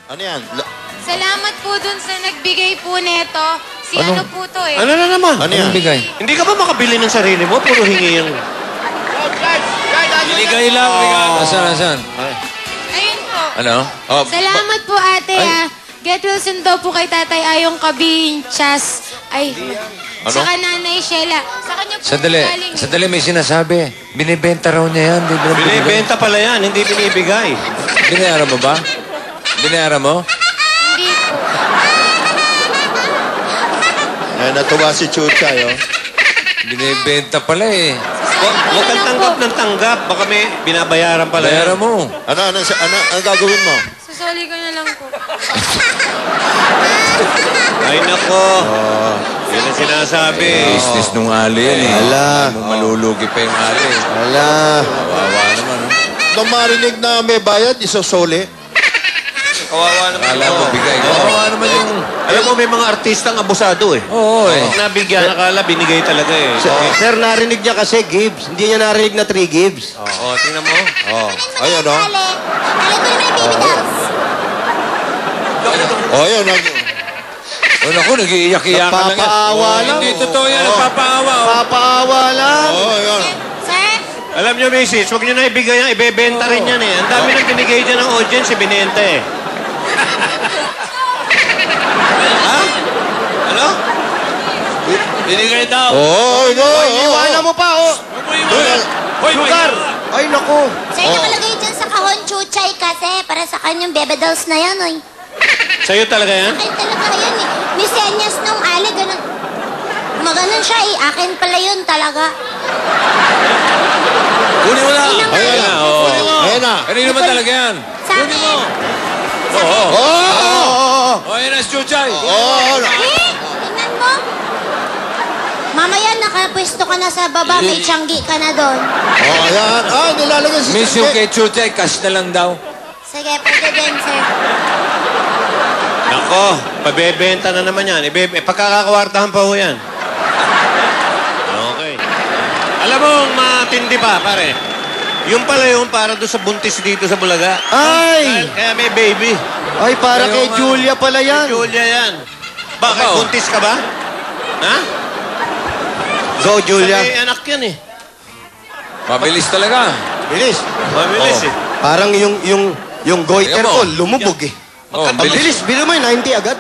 Ano yan? Salamat po dun sa nagbigay po neto. Si ano po to eh. Ano na naman? Ano yan? bigay? Hindi ka ba makabili ng sarili mo? Puro hingi yung... Binigay lang. Asan? Ayun po. Ano? Oh, Salamat po ate ah. Get well soon daw po kay Tatay Ayong Kabinchas. Ay, Ano? saka Nanay Sheila. Sa kanya po galing. Sandali, may sinasabi. Binibenta raw niya yan. Binibenta pala yan, hindi binibigay. Binayaran mo ba? Binayaran mo? Hindi po. Eh, natuwa si Chuchay, oh. Binibenta pala eh. Huwag kang tanggap ng tanggap. Baka may binabayaran pala yan. Bayaran mo. Ano gagawin mo? Susoli ko na lang po. Ay, nako. Yan ang sinasabi. Business nung ali yan eh. Ala. Malulugi pa yung ali. Ala. Kawawa naman. Oh. Nung marinig na may bayad, isosoli. Kawawa naman. Akala mo bigay. Kawawa naman yung... Alam mo, may mga artistang abusado eh. Oo eh. Pag nabigyan, akala binigay talaga eh. Sir, narinig niya kasi Gibbs. Hindi niya narinig na 3 Gibbs. Oo, tingnan mo. Oh. Ayun, oh. Ale ko naman yung baby dolls. Oh, ayun. O naku, nag-iiyak-iyak ka lang yan. Nagpapaawa lang. Hindi totoo yan. Nagpapaawa. Oh. Papaawa lang. Oh, ayun. Sir? Alam niyo, Mrs., huwag niyo na ibigay yan. Ibebenta rin yan eh. Ang dami nang binigay dyan ng audience, ibinenta eh. Ha? Ano? Binigay daw. Oh, no. Iwanan mo pa, oh. Sugar. Ay, naku. Sir, nakalagay dyan sa kahon chuchay kasi para sa kanyang baby dolls na yan, oy. Sa'yo talaga yan? Akin talaga yan eh. May senyas nung ali, ganun. Maganon siya eh. Akin pala yun talaga. Kunin mo na. Ayun na. Ayun na. Ano naman talaga yan? Sa akin. Oo. Oh! O, yan ang chuchay. Oh! Eh, tingnan mo. Mamaya nakapwesto ka na sa baba, may tiyanggi ka na doon. Oh, ayan. Ah, nilalagay si Miss yung kay chuchay, cash na lang daw. Sige, pwede din, sir. Nako, pabebenta na naman yan. Pagkakawartahan pa ho yan. Okay. Alam mo, matindi pa, pare. Yung pala yung para doon sa buntis dito sa Bulaga. Ay! Kaya may baby. Ay, para Ayaw kay nga. Julia pala yan. Julia yan. Bakit? Ako? Buntis ka ba? Ha? Go, Julia. May anak yan eh. Mabilis talaga. Bilis. Mabilis eh. Parang yung goiter Tingnan mo. ko, lumubog eh. Oh, Ang bilis. Biro mo, 90 agad.